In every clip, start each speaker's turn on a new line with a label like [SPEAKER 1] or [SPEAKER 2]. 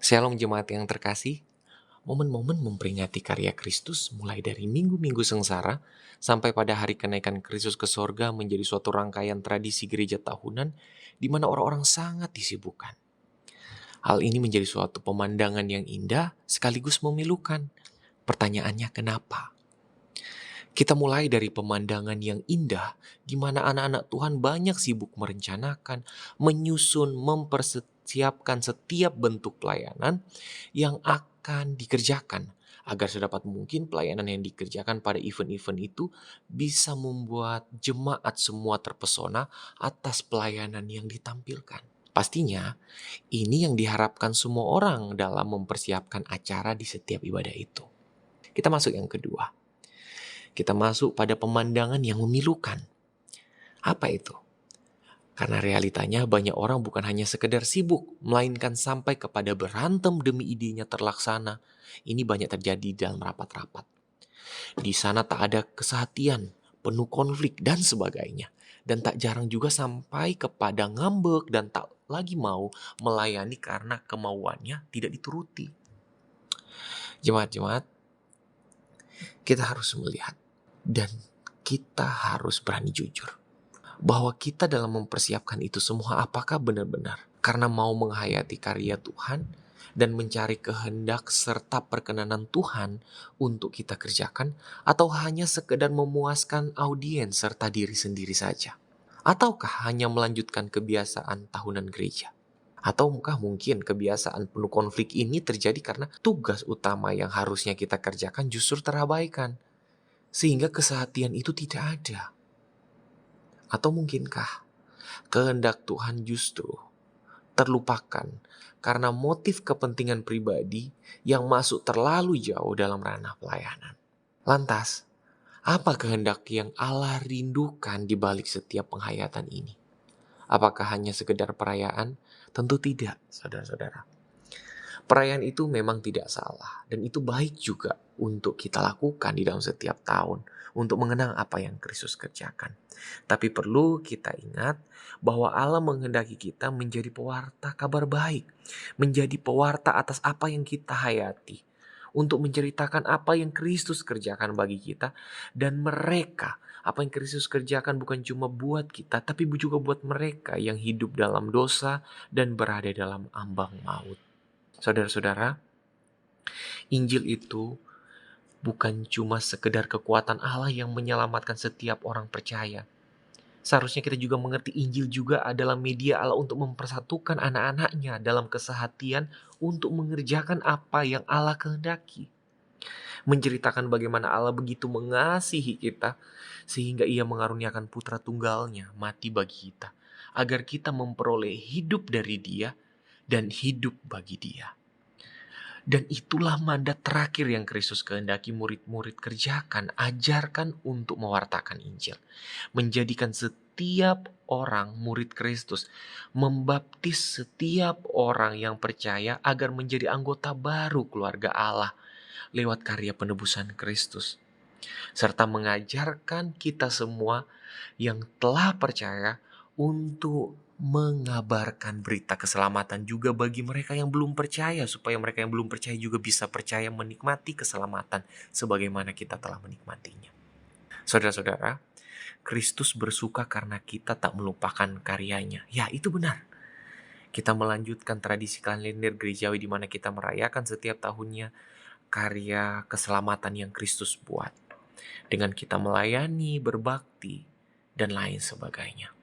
[SPEAKER 1] Shalom jemaat yang terkasih, momen-momen memperingati karya Kristus mulai dari minggu-minggu sengsara sampai pada hari kenaikan Kristus ke sorga menjadi suatu rangkaian tradisi gereja tahunan di mana orang-orang sangat disibukkan. Hal ini menjadi suatu pemandangan yang indah sekaligus memilukan. Pertanyaannya kenapa? Kita mulai dari pemandangan yang indah di mana anak-anak Tuhan banyak sibuk merencanakan, menyusun, mempersiapkan setiap bentuk pelayanan yang akan dikerjakan agar sedapat mungkin pelayanan yang dikerjakan pada event-event itu bisa membuat jemaat semua terpesona atas pelayanan yang ditampilkan. Pastinya, ini yang diharapkan semua orang dalam mempersiapkan acara di setiap ibadah itu. Kita masuk yang kedua. Kita masuk pada pemandangan yang memilukan. Apa itu? Karena realitanya banyak orang bukan hanya sekedar sibuk, melainkan sampai kepada berantem demi idenya terlaksana. Ini banyak terjadi dalam rapat-rapat. Di sana tak ada kesehatian, penuh konflik dan sebagainya. Dan tak jarang juga sampai kepada ngambek dan tak lagi mau melayani karena kemauannya tidak dituruti. Jemaat-jemaat, kita harus melihat dan kita harus berani jujur bahwa kita dalam mempersiapkan itu semua apakah benar-benar karena mau menghayati karya Tuhan dan mencari kehendak serta perkenanan Tuhan untuk kita kerjakan, atau hanya sekedar memuaskan audiens serta diri sendiri saja, ataukah hanya melanjutkan kebiasaan tahunan gereja. Ataukah mungkin kebiasaan penuh konflik ini terjadi karena tugas utama yang harusnya kita kerjakan justru terabaikan, sehingga kesehatian itu tidak ada. Atau mungkinkah kehendak Tuhan justru terlupakan karena motif kepentingan pribadi yang masuk terlalu jauh dalam ranah pelayanan? Lantas, apa kehendak yang Allah rindukan di balik setiap penghayatan ini? Apakah hanya sekedar perayaan? Tentu tidak, saudara-saudara. Perayaan itu memang tidak salah dan itu baik juga untuk kita lakukan di dalam setiap tahun untuk mengenang apa yang Kristus kerjakan. Tapi perlu kita ingat bahwa Allah menghendaki kita menjadi pewarta kabar baik, menjadi pewarta atas apa yang kita hayati, untuk menceritakan apa yang Kristus kerjakan bagi kita dan mereka. Apa yang Kristus kerjakan bukan cuma buat kita, tapi juga buat mereka yang hidup dalam dosa dan berada dalam ambang maut. Saudara-saudara, Injil itu bukan cuma sekedar kekuatan Allah yang menyelamatkan setiap orang percaya. Seharusnya kita juga mengerti Injil juga adalah media Allah untuk mempersatukan anak-anaknya dalam kesehatian untuk mengerjakan apa yang Allah kehendaki. Menceritakan bagaimana Allah begitu mengasihi kita sehingga ia mengaruniakan putra tunggalnya mati bagi kita, agar kita memperoleh hidup dari Dia dan hidup bagi Dia. Dan itulah mandat terakhir yang Kristus kehendaki murid-murid kerjakan, ajarkan untuk mewartakan Injil. Menjadikan setiap orang murid Kristus, membaptis setiap orang yang percaya agar menjadi anggota baru keluarga Allah lewat karya penebusan Kristus. Serta mengajarkan kita semua yang telah percaya untuk mengabarkan berita keselamatan juga bagi mereka yang belum percaya, supaya mereka yang belum percaya juga bisa percaya menikmati keselamatan sebagaimana kita telah menikmatinya. Saudara-saudara, Kristus bersuka karena kita tak melupakan karyanya. Ya, itu benar. Kita melanjutkan tradisi kalender gerejawi di mana kita merayakan setiap tahunnya karya keselamatan yang Kristus buat. Dengan kita melayani, berbakti, dan lain sebagainya.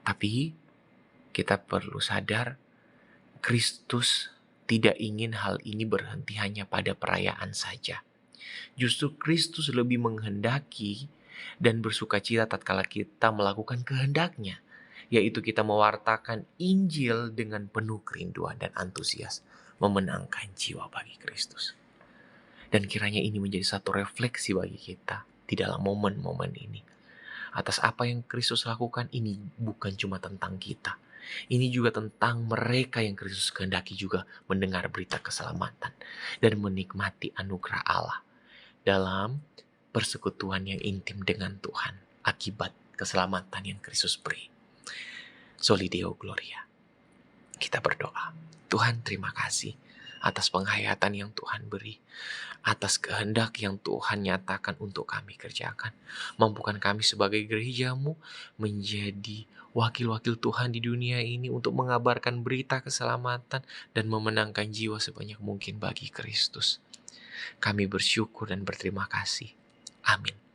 [SPEAKER 1] Tapi kita perlu sadar, Kristus tidak ingin hal ini berhenti hanya pada perayaan saja. Justru Kristus lebih menghendaki dan bersukacita tatkala kita melakukan kehendaknya, yaitu kita mewartakan Injil dengan penuh kerinduan dan antusias, memenangkan jiwa bagi Kristus. Dan kiranya ini menjadi satu refleksi bagi kita di dalam momen-momen ini. Atas apa yang Kristus lakukan, ini bukan cuma tentang kita. Ini juga tentang mereka yang Kristus kehendaki juga mendengar berita keselamatan dan menikmati anugerah Allah dalam persekutuan yang intim dengan Tuhan akibat keselamatan yang Kristus beri. Soli Deo Gloria. Kita berdoa. Tuhan, terima kasih atas penghayatan yang Tuhan beri, atas kehendak yang Tuhan nyatakan untuk kami kerjakan. Mampukan kami sebagai gereja-Mu menjadi wakil-wakil Tuhan di dunia ini untuk mengabarkan berita keselamatan dan memenangkan jiwa sebanyak mungkin bagi Kristus. Kami bersyukur dan berterima kasih. Amin.